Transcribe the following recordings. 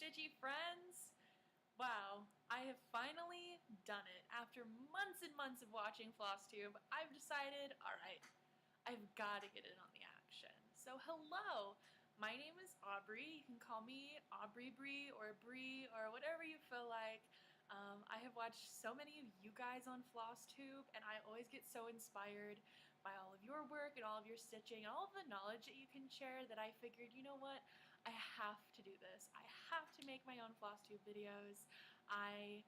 stitchy friends! Wow, I have finally done it. After months and months of watching Flosstube, I've decided, alright, I've got to get in on the action. So hello, my name is Aubrey. You can call me Aubrey Bree or Bree or whatever you feel like. I have watched so many of you guys on Flosstube, and I always get so inspired by all of your work and all of your stitching and all of the knowledge that you can share that I figured, you know what, I have to do this. I have to make my own Flosstube videos. I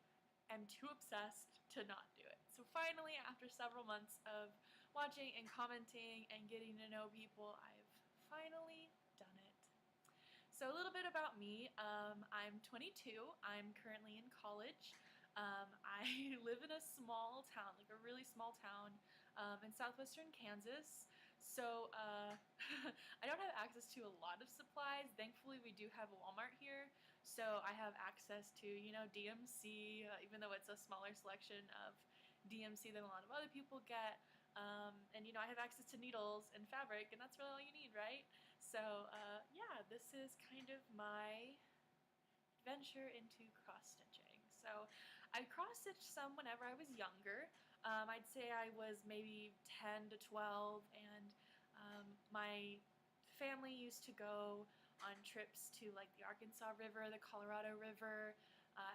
am too obsessed to not do it. So finally, after several months of watching and commenting and getting to know people, I've finally done it. So a little bit about me. I'm 22. I'm currently in college. I live in a small town, like a really small town in southwestern Kansas. So I don't have access to a lot of supplies. Thankfully, we do have a Walmart here. So I have access to, you know, DMC, even though it's a smaller selection of DMC than a lot of other people get. And you know, I have access to needles and fabric, and that's really all you need, right? So yeah, this is kind of my venture into cross-stitching. So I cross-stitched some whenever I was younger. I'd say I was maybe 10 to 12, and my family used to go on trips to like the Arkansas River, the Colorado River,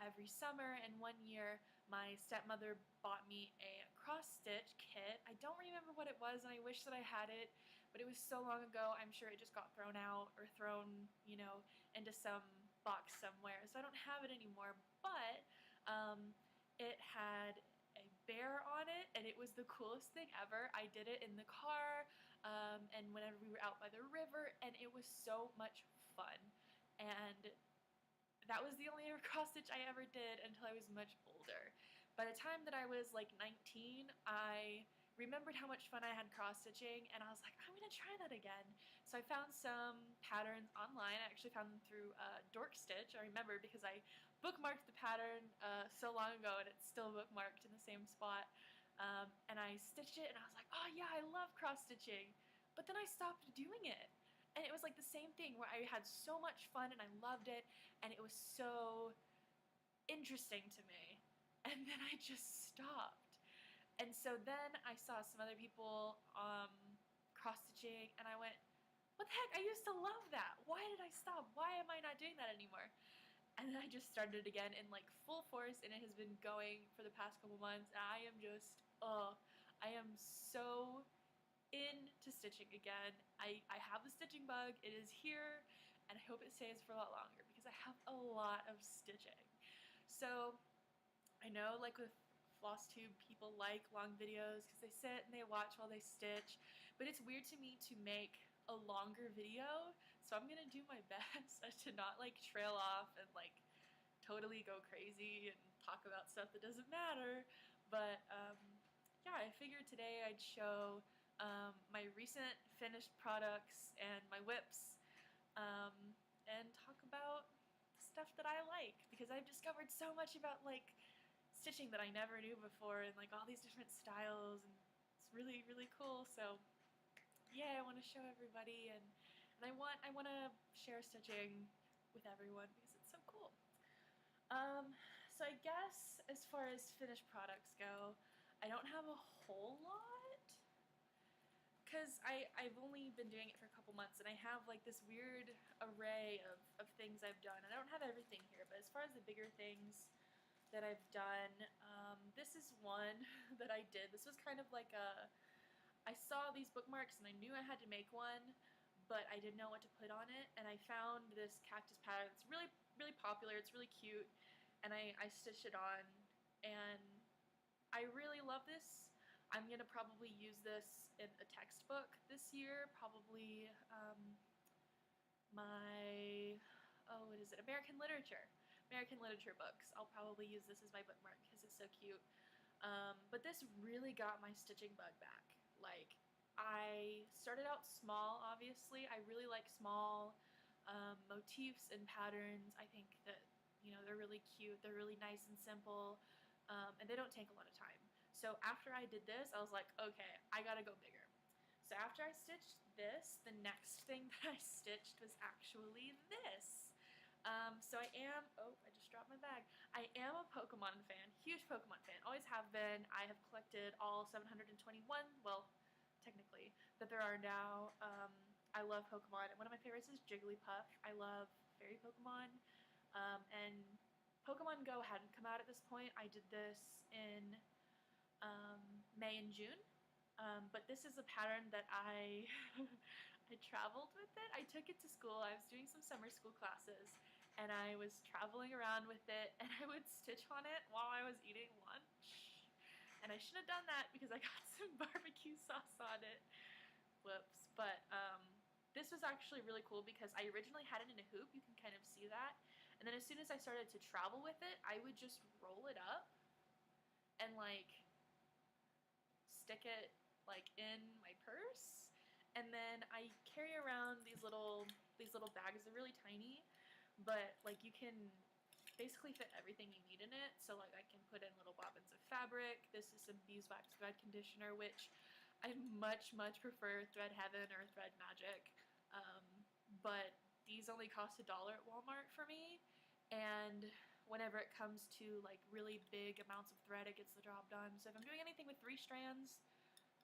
every summer, and one year my stepmother bought me a cross-stitch kit. I don't remember what it was, and I wish that I had it, but it was so long ago, I'm sure it just got thrown out or thrown, you know, into some box somewhere, so I don't have it anymore, but it had a bear on it, and it was the coolest thing ever. I did it in the car, and whenever we were out by the river, and it was so much fun. And that was the only cross stitch I ever did until I was much older. By the time that I was like 19, I remembered how much fun I had cross stitching, and I was like, I'm gonna try that again. So I found some patterns online. I actually found them through Dork Stitch. I remember because I bookmarked the pattern so long ago, and it's still bookmarked in the same spot. And I stitched it, and I was like, oh yeah, I love cross stitching. But then I stopped doing it. And it was like the same thing where I had so much fun and I loved it, and it was so interesting to me. And then I just stopped. And so then I saw some other people cross-stitching, and I went, what the heck, I used to love that. Why did I stop? Why am I not doing that anymore? And then I just started again in like full force, and it has been going for the past couple months. And I am just, I am so into stitching again. I have the stitching bug. It is here, and I hope it stays for a lot longer because I have a lot of stitching. So I know, like with Flosstube, people like long videos because they sit and they watch while they stitch, but it's weird to me to make a longer video, so I'm gonna do my best to not like trail off and like totally go crazy and talk about stuff that doesn't matter. But yeah, I figured today I'd show my recent finished products and my whips, and talk about stuff that I like, because I've discovered so much about like stitching that I never knew before, and like all these different styles, and it's really, really cool. So yeah, I want to show everybody, and I want to share stitching with everyone because it's so cool. So I guess as far as finished products go, I don't have a whole lot, because I've only been doing it for a couple months, and I have like this weird array of things I've done. I don't have everything here, but as far as the bigger things that I've done, this is one that I did. This was kind of like I saw these bookmarks and I knew I had to make one, but I didn't know what to put on it, and I found this cactus pattern. It's really, really popular. It's really cute, and I stitched it on, and I really love this. I'm gonna probably use this in a textbook this year, probably my, what is it, American literature books. I'll probably use this as my bookmark because it's so cute. But this really got my stitching bug back. Like, I started out small, obviously. I really like small motifs and patterns. I think that, you know, they're really cute, they're really nice and simple, and they don't take a lot of time. So after I did this, I was like, okay, I gotta go bigger. So after I stitched this, the next thing that I stitched was actually this. So I am, oh, I just dropped my bag. I am a Pokemon fan, huge Pokemon fan, always have been. I have collected all 721, well, technically, that there are now. I love Pokemon, and one of my favorites is Jigglypuff. I love fairy Pokemon, and Pokemon Go hadn't come out at this point. I did this in May and June. But this is a pattern that I I traveled with it. I took it to school. I was doing some summer school classes, and I was traveling around with it, and I would stitch on it while I was eating lunch. And I shouldn't have done that because I got some barbecue sauce on it. Whoops. But this was actually really cool because I originally had it in a hoop. You can kind of see that. And then as soon as I started to travel with it, I would just roll it up and like stick it like in my purse, and then I carry around these little bags. They're really tiny, but like you can basically fit everything you need in it. So like I can put in little bobbins of fabric. This is some beeswax thread conditioner, which I much prefer Thread Heaven or Thread Magic, but these only cost $1 at Walmart for me, and whenever it comes to like really big amounts of thread, it gets the job done. So if I'm doing anything with 3 strands,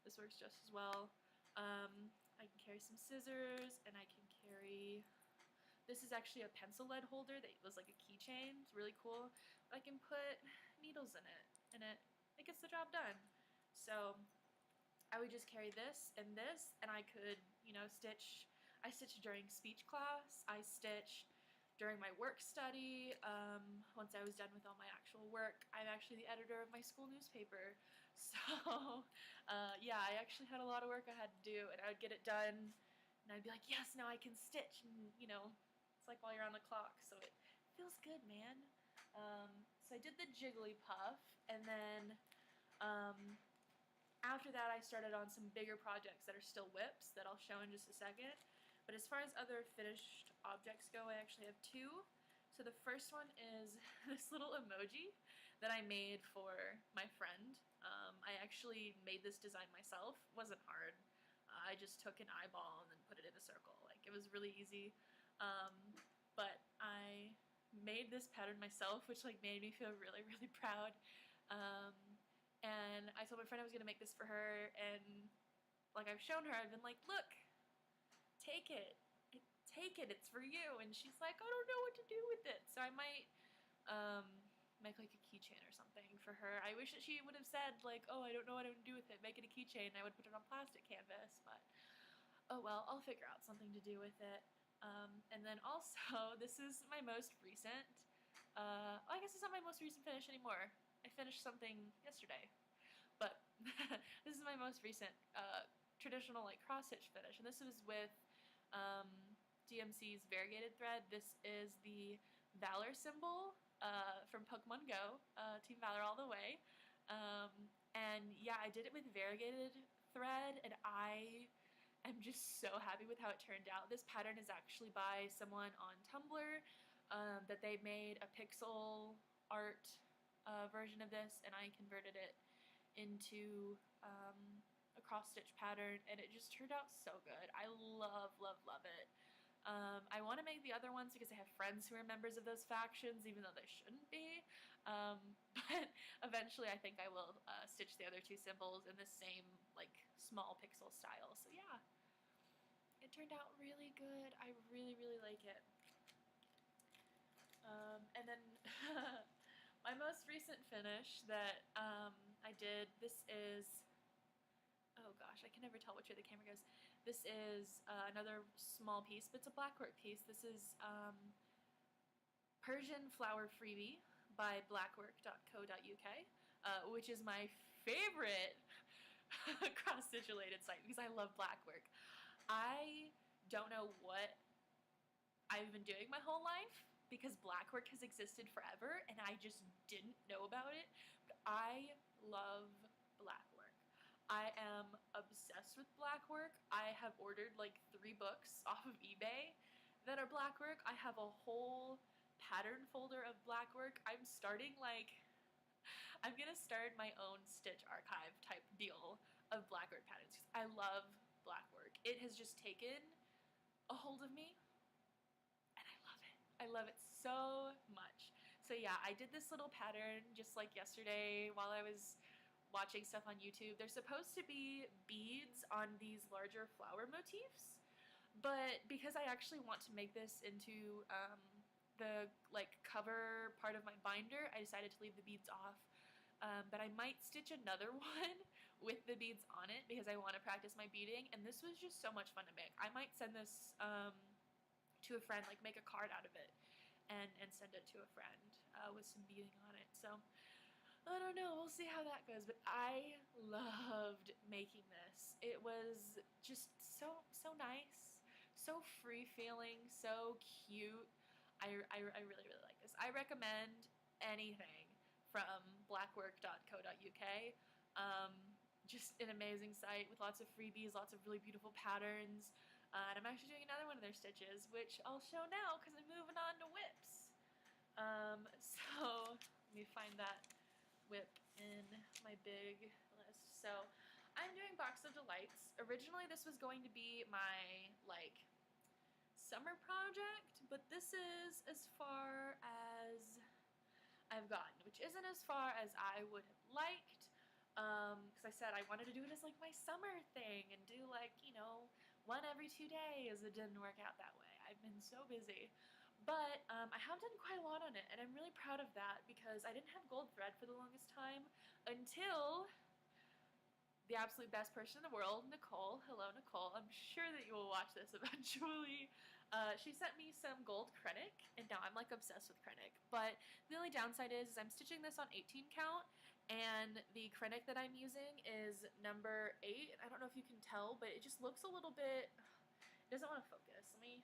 this works just as well. I can carry some scissors, and I can carry, this is actually a pencil lead holder that was like a keychain. It's really cool. I can put needles in it, and it gets the job done. So I would just carry this, and I could, you know, stitch. I stitched during speech class. I stitched during my work study. Once I was done with all my actual work, I'm actually the editor of my school newspaper. So, yeah, I actually had a lot of work I had to do, and I would get it done, and I'd be like, yes, now I can stitch, and, you know, it's like while you're on the clock, so it feels good, man. So I did the Jigglypuff, and then, after that, I started on some bigger projects that are still whips that I'll show in just a second. But as far as other finished objects go, I actually have 2. So the first one is this little emoji that I made for my friend. I actually made this design myself. It wasn't hard. I just took an eyeball and then put it in a circle. Like, it was really easy. But I made this pattern myself, which like made me feel really proud. And I told my friend I was going to make this for her, and like I've shown her, I've been like, look, take it, it's for you. And she's like, I don't know what to do with it. So I might make like a keychain or something for her. I wish that she would have said like, oh, I don't know what I'm going to do with it, make it a keychain, and I would put it on plastic canvas, but oh well, I'll figure out something to do with it. And then also, this is my most recent, well, I guess it's not my most recent finish anymore. I finished something yesterday, but this is my most recent traditional like cross stitch finish, and this was with DMC's variegated thread. This is the Valor symbol from Pokemon Go, Team Valor all the way, and yeah, I did it with variegated thread, and I am just so happy with how it turned out. This pattern is actually by someone on Tumblr that they made a pixel art version of this, and I converted it into a cross stitch pattern, and it just turned out so good. I love it. I want to make the other ones because I have friends who are members of those factions, even though they shouldn't be, but eventually I think I will stitch the other 2 symbols in the same like small pixel style. So yeah, it turned out really good. I really like it. And then my most recent finish that I did, this is, oh gosh, I can never tell which way the camera goes. This is another small piece, but it's a blackwork piece. This is Persian Flower Freebie by blackwork.co.uk, which is my favorite cross-stitch related site because I love blackwork. I don't know what I've been doing my whole life, because blackwork has existed forever and I just didn't know about it, but I love blackwork. I am obsessed with blackwork. I have ordered like 3 books off of eBay that are blackwork. I have a whole pattern folder of blackwork. I'm gonna start my own stitch archive type deal of blackwork patterns because I love blackwork. It has just taken a hold of me, and I love it so much. So yeah, I did this little pattern just like yesterday while I was watching stuff on YouTube. There's supposed to be beads on these larger flower motifs, but because I actually want to make this into the like cover part of my binder, I decided to leave the beads off. But I might stitch another one with the beads on it because I want to practice my beading, and this was just so much fun to make. I might send this to a friend, like make a card out of it and send it to a friend with some beading on it. So I don't know, we'll see how that goes, but I loved making this. It was just so nice, so free feeling, so cute. I really, really like this. I recommend anything from blackwork.co.uk. Just an amazing site with lots of freebies, lots of really beautiful patterns. And I'm actually doing another one of their stitches, which I'll show now because I'm moving on to whips. So let me find that whip in my big list. So I'm doing Box of Delights. Originally this was going to be my like summer project, but this is as far as I've gotten, which isn't as far as I would have liked, because I said I wanted to do it as like my summer thing and do like, you know, one every 2 days. It didn't work out that way. I've been so busy. But I have done quite a lot on it, and I'm really proud of that because I didn't have gold thread for the longest time until the absolute best person in the world, Nicole. Hello, Nicole. I'm sure that you will watch this eventually. She sent me some gold Krennic, and now I'm like obsessed with Krennic. But the only downside is I'm stitching this on 18 count, and the Krennic that I'm using is number 8. I don't know if you can tell, but it just looks a little bit. It doesn't want to focus. Let me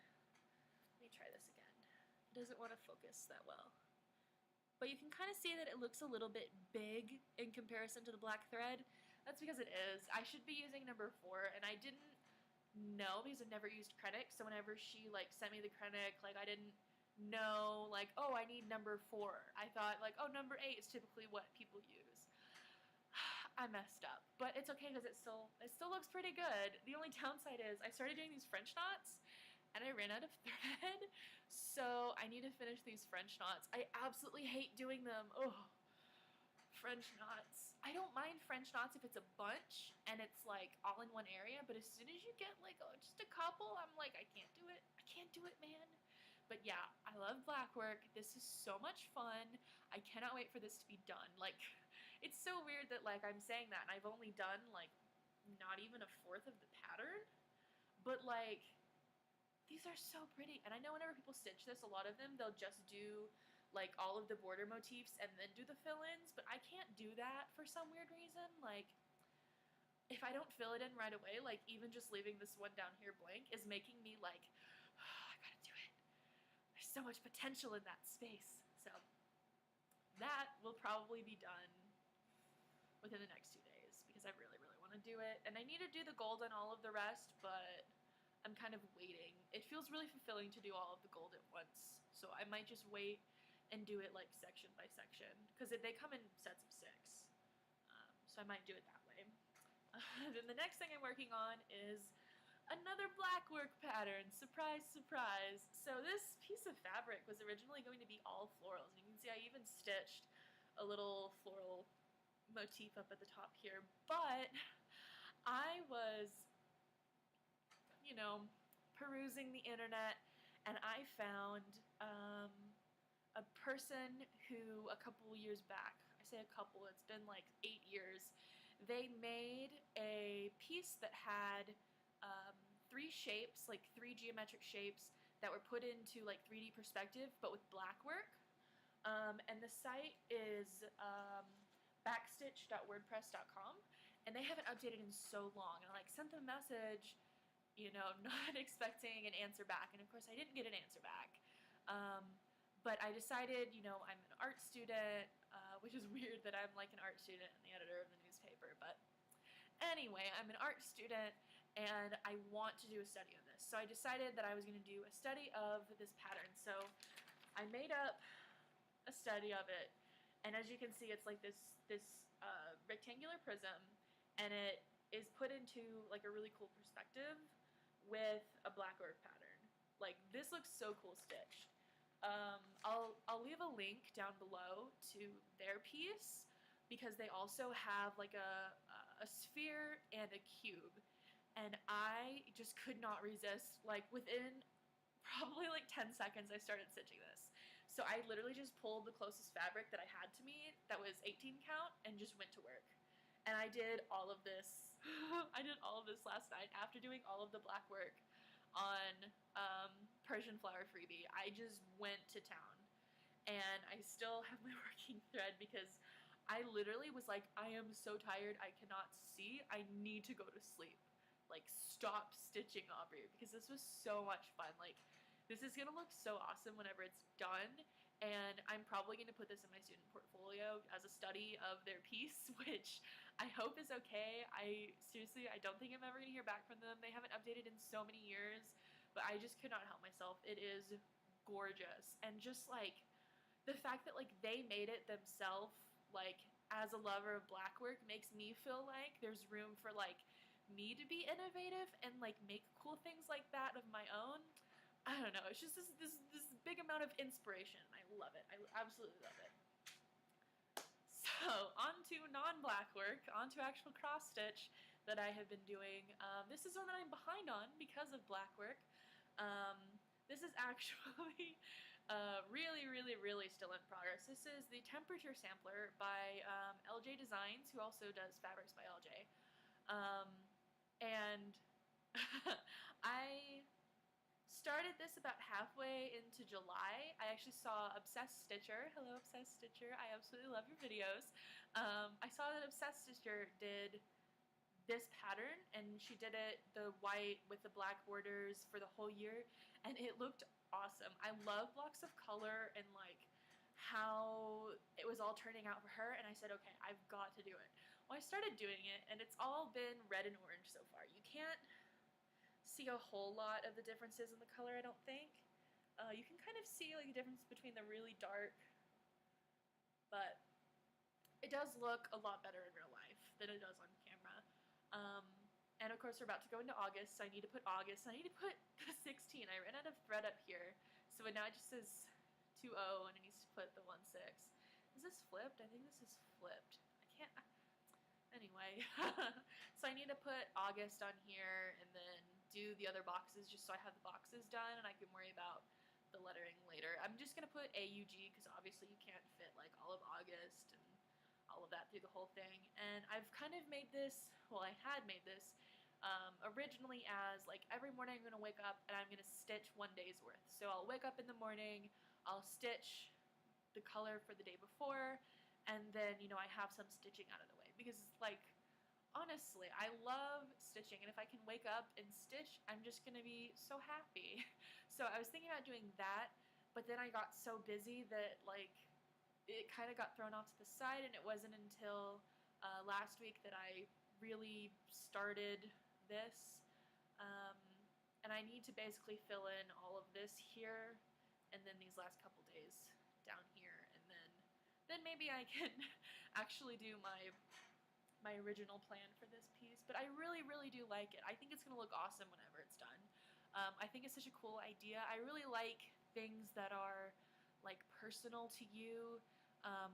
try this again. It doesn't want to focus that well. But you can kind of see that it looks a little bit big in comparison to the black thread. That's because it is. I should be using number 4, and I didn't know because I've never used Krennic. So whenever she like sent me the Krennic, like I didn't know like, oh, I need number 4. I thought like, oh, number 8 is typically what people use. I messed up, but it's okay because it still looks pretty good. The only downside is I started doing these French knots, and I ran out of thread, so I need to finish these French knots. I absolutely hate doing them. Oh, French knots. I don't mind French knots if it's a bunch and it's like all in one area, but as soon as you get like just a couple, I'm like, I can't do it. I can't do it, man. But yeah, I love blackwork. This is so much fun. I cannot wait for this to be done. Like, it's so weird that like I'm saying that and I've only done like not even a fourth of the pattern, but like these are so pretty. And I know whenever people stitch this, a lot of them, they'll just do like all of the border motifs and then do the fill-ins, but I can't do that for some weird reason. Like, if I don't fill it in right away, like even just leaving this one down here blank is making me like, oh, I gotta do it. There's so much potential in that space. So that will probably be done within the next 2 days because I really, really want to do it. And I need to do the gold on all of the rest, but I'm kind of waiting. It feels really fulfilling to do all of the gold at once, so I might just wait and do it like section by section because they come in sets of 6, so I might do it that way. Then the next thing I'm working on is another blackwork pattern. Surprise, surprise. So this piece of fabric was originally going to be all florals, and you can see I even stitched a little floral motif up at the top here, but I was, you know, perusing the internet, and I found a person who a couple years back, I say a couple, it's been like 8 years, they made a piece that had 3 shapes, like 3 geometric shapes that were put into like 3D perspective, but with blackwork. And the site is backstitch.wordpress.com, and they haven't updated in so long. And I like sent them a message, you know, not expecting an answer back, and of course I didn't get an answer back. But I decided, you know, I'm an art student, which is weird that I'm like an art student and the editor of the newspaper, but anyway, I'm an art student and I want to do a study of this. So I decided that I was going to do a study of this pattern. So I made up a study of it, and as you can see, it's like this rectangular prism, and it is put into like a really cool perspective with a blackwork pattern. Like, this looks so cool stitched. I'll leave a link down below to their piece because they also have like a sphere and a cube, and I just could not resist. Like within probably like 10 seconds I started stitching this. So I literally just pulled the closest fabric that I had to me that was 18 count and just went to work. And I did all of this. I did all of this last night after doing all of the black work on Persian Flower Freebie. I just went to town. And I still have my working thread because I literally was like, I am so tired, I cannot see, I need to go to sleep. Like, stop stitching, Aubrey, because this was so much fun. Like, this is going to look so awesome whenever it's done, and I'm probably going to put this in my student portfolio as a study of their piece, which I hope is okay. I don't think I'm ever going to hear back from them. They haven't updated in so many years, but I just could not help myself. It is gorgeous, and just, like, the fact that, like, they made it themselves, like, as a lover of black work makes me feel like there's room for, like, me to be innovative and like make cool things like that of my own. I don't know, it's just this big amount of inspiration. I love it. I absolutely love it. So on to non-black work, on to actual cross stitch that I have been doing. This is one that I'm behind on because of black work. This is actually really still in progress. This is the temperature sampler by LJ Designs, who also does fabrics by LJ. And I started this about halfway into July. I actually saw Obsessed Stitcher. Hello, Obsessed Stitcher. I absolutely love your videos. I saw that Obsessed Stitcher did this pattern, and she did it the white with the black borders for the whole year, and it looked awesome. I love blocks of color and like how it was all turning out for her, and I said, okay, I've got to do it. Well, I started doing it, and it's all been red and orange so far. You can't see a whole lot of the differences in the color, I don't think. You can kind of see like the difference between the really dark, but it does look a lot better in real life than it does on camera. And of course we're about to go into August, so I need to put August. I need to put the 16. I ran out of thread up here, so now it just says 20 and it needs to put the 16. Is this flipped? I think this is flipped. I can't. Anyway, so I need to put August on here and then do the other boxes just so I have the boxes done and I can worry about the lettering later. I'm just going to put AUG because obviously you can't fit like all of August and all of that through the whole thing. And I've kind of made this, well, I had made this originally as like every morning I'm going to wake up and I'm going to stitch one day's worth. So I'll wake up in the morning, I'll stitch the color for the day before, and then, you know, I have some stitching out of the way because, like, honestly, I love stitching, and if I can wake up and stitch, I'm just going to be so happy. So I was thinking about doing that, but then I got so busy that, like, it kind of got thrown off to the side, and it wasn't until last week that I really started this. And I need to basically fill in all of this here, and then these last couple days down here, and then maybe I can actually do my original plan for this piece. But I really do like it. I think it's going to look awesome whenever it's done. I think it's such a cool idea. I really like things that are like personal to you,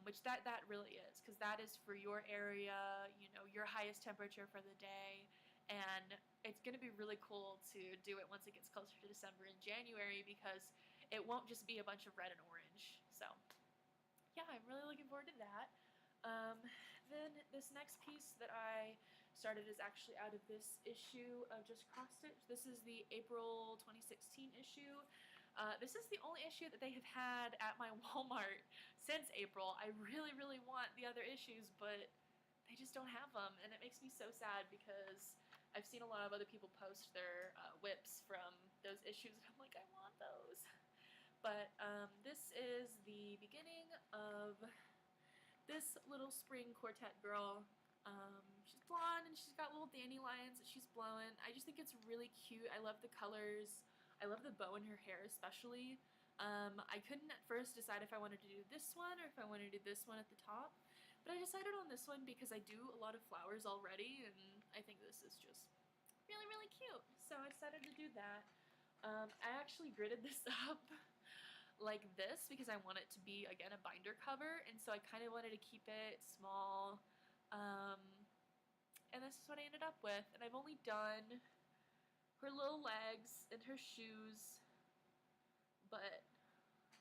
which that really is, because that is for your area, you know, your highest temperature for the day. And it's going to be really cool to do it once it gets closer to December and January, because it won't just be a bunch of red and orange. So yeah, I'm really looking forward to that. Then this next piece that I started is actually out of this issue of Just Cross Stitch. This is the April 2016 issue. This is the only issue that they have had at my Walmart since April. I really want the other issues, but they just don't have them, and it makes me so sad because I've seen a lot of other people post their whips from those issues, and I'm like, I want those. But this is the beginning of this little spring quartet girl. She's blonde and she's got little dandelions that she's blowing. I just think it's really cute. I love the colors. I love the bow in her hair especially. I couldn't at first decide if I wanted to do this one or if I wanted to do this one at the top. But I decided on this one because I do a lot of flowers already, and I think this is just really cute. So I decided to do that. I actually gridded this up like this because I want it to be, again, a binder cover, and so I kind of wanted to keep it small, and this is what I ended up with. And I've only done her little legs and her shoes, but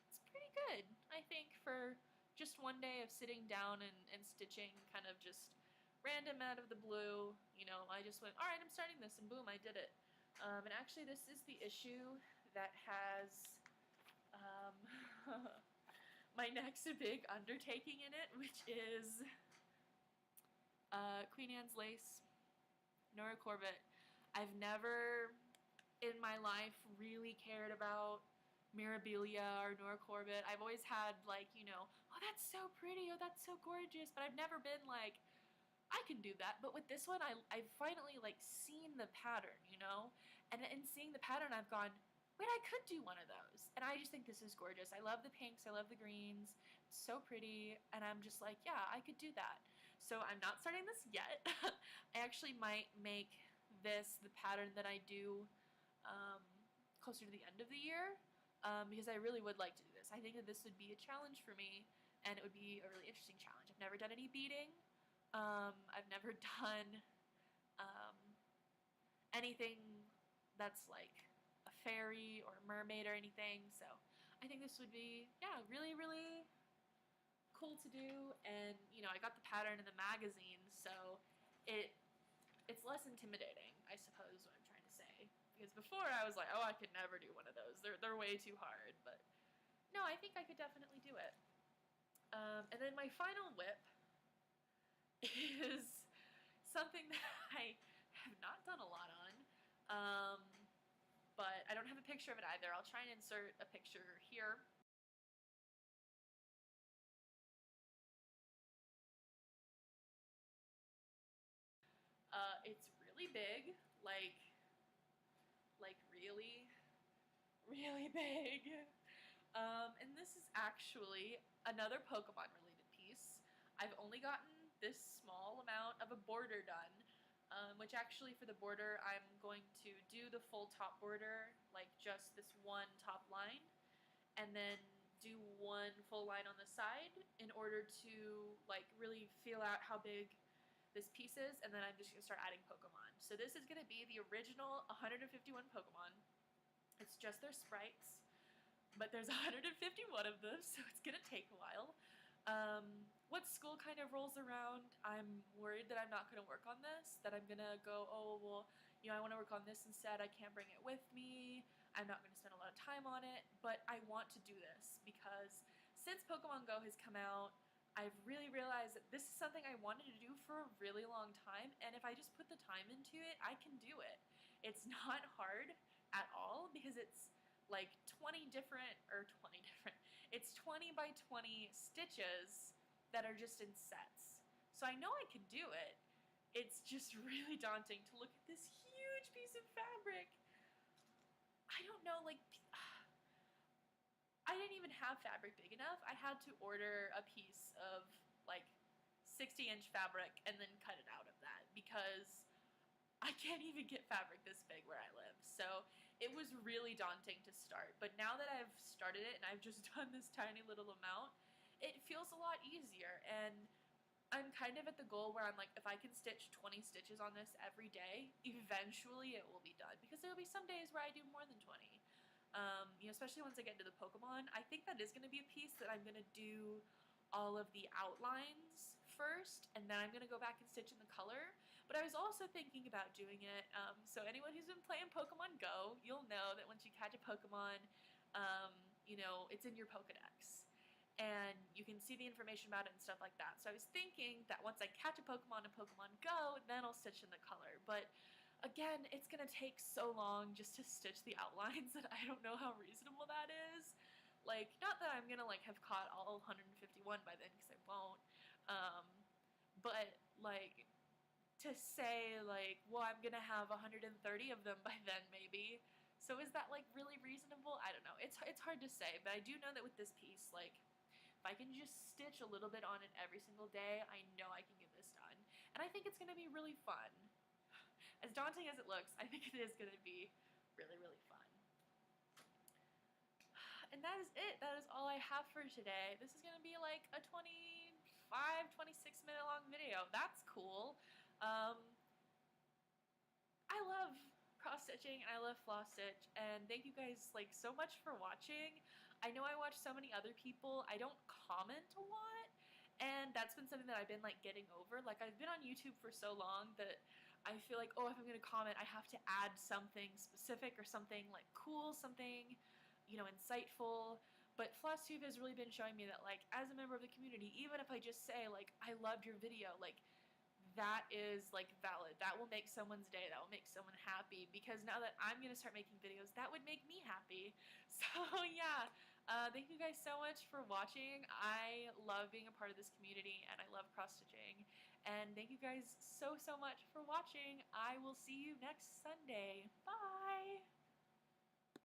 it's pretty good, I think, for just one day of sitting down and stitching, kind of just random out of the blue. You know, I just went, alright, I'm starting this, and boom, I did it. And actually, this is the issue that has my next big undertaking in it, which is Queen Anne's lace, Nora Corbett. I've never in my life really cared about Mirabilia or Nora Corbett. I've always had, like, you know, oh, that's so pretty, oh, that's so gorgeous, but I've never been like, I can do that. But with this one, I've finally, like, seen the pattern, you know? And in seeing the pattern, I've gone, wait, I could do one of those. And I just think this is gorgeous. I love the pinks, I love the greens, it's so pretty, and I'm just like, yeah, I could do that. So I'm not starting this yet. I actually might make this the pattern that I do closer to the end of the year, because I really would like to do this. I think that this would be a challenge for me, and it would be a really interesting challenge. I've never done any beading. I've never done anything that's like a fairy or a mermaid or anything, so I think this would be, yeah, really, really cool to do. And, you know, I got the pattern in the magazine, so it's less intimidating, I suppose, what I'm trying to say. Because before I was like, oh, I could never do one of those. They're way too hard. But no, I think I could definitely do it. And then my final whip is something that I have not done a lot on. But I don't have a picture of it either. I'll try and insert a picture here. It's really big, like really, really big. And this is actually another Pokemon related piece. I've only gotten this small amount of a border done, which actually for the border I'm going to do the full top border, like just this one top line, and then do one full line on the side in order to like really feel out how big this piece is, and then I'm just going to start adding Pokemon. So this is going to be the original 151 Pokemon. It's just their sprites, but there's 151 of them, so it's going to take a while. Once school kind of rolls around, I'm worried that I'm not going to work on this, that I'm going to go, oh, well, you know, I want to work on this instead, I can't bring it with me, I'm not going to spend a lot of time on it, but I want to do this because since Pokemon Go has come out, I've really realized that this is something I wanted to do for a really long time, and if I just put the time into it, I can do it. It's not hard at all because it's like 20 different, it's 20 by 20 stitches that are just in sets. So I know I can do it. It's just really daunting to look at this huge piece of fabric. I don't know, like, I didn't even have fabric big enough. I had to order a piece of like 60-inch fabric and then cut it out of that because I can't even get fabric this big where I live. So it was really daunting to start. But now that I've started it and I've just done this tiny little amount, it feels a lot easier. And I'm kind of at the goal where I'm like, if I can stitch 20 stitches on this every day, eventually it will be done. Because there will be some days where I do more than 20. You know, especially once I get into the Pokemon, I think that is going to be a piece that I'm going to do all of the outlines first, and then I'm going to go back and stitch in the color. But I was also thinking about doing it, so anyone who's been playing Pokemon Go, you'll know that once you catch a Pokemon, you know, it's in your Pokedex. And you can see the information about it and stuff like that. So I was thinking that once I catch a Pokemon in Pokemon Go, then I'll stitch in the color. But again, it's going to take so long just to stitch the outlines that I don't know how reasonable that is. Like, not that I'm going to, like, have caught all 151 by then, because I won't. But, like, to say, like, well, I'm going to have 130 of them by then, maybe. So is that, like, really reasonable? I don't know. It's hard to say, but I do know that with this piece, like, if I can just stitch a little bit on it every single day, I know I can get this done. And I think it's going to be really fun. As daunting as it looks, I think it is going to be really, really fun. And that is it. That have for today. This is going to be like a 26 minute long video. That's cool. I love cross-stitching and I love floss stitch, and thank you guys like so much for watching. I know I watch so many other people. I don't comment a lot, and that's been something that I've been like getting over. Like, I've been on YouTube for so long that I feel like, oh, if I'm gonna comment, I have to add something specific or something like cool, something, you know, insightful. But Flosstube has really been showing me that, like, as a member of the community, even if I just say like, I loved your video, like, that is like valid. That will make someone's day. That will make someone happy, because now that I'm gonna start making videos, that would make me happy. So yeah, thank you guys so much for watching. I love being a part of this community and I love cross stitching, and thank you guys so much for watching. I will see you next Sunday. Bye.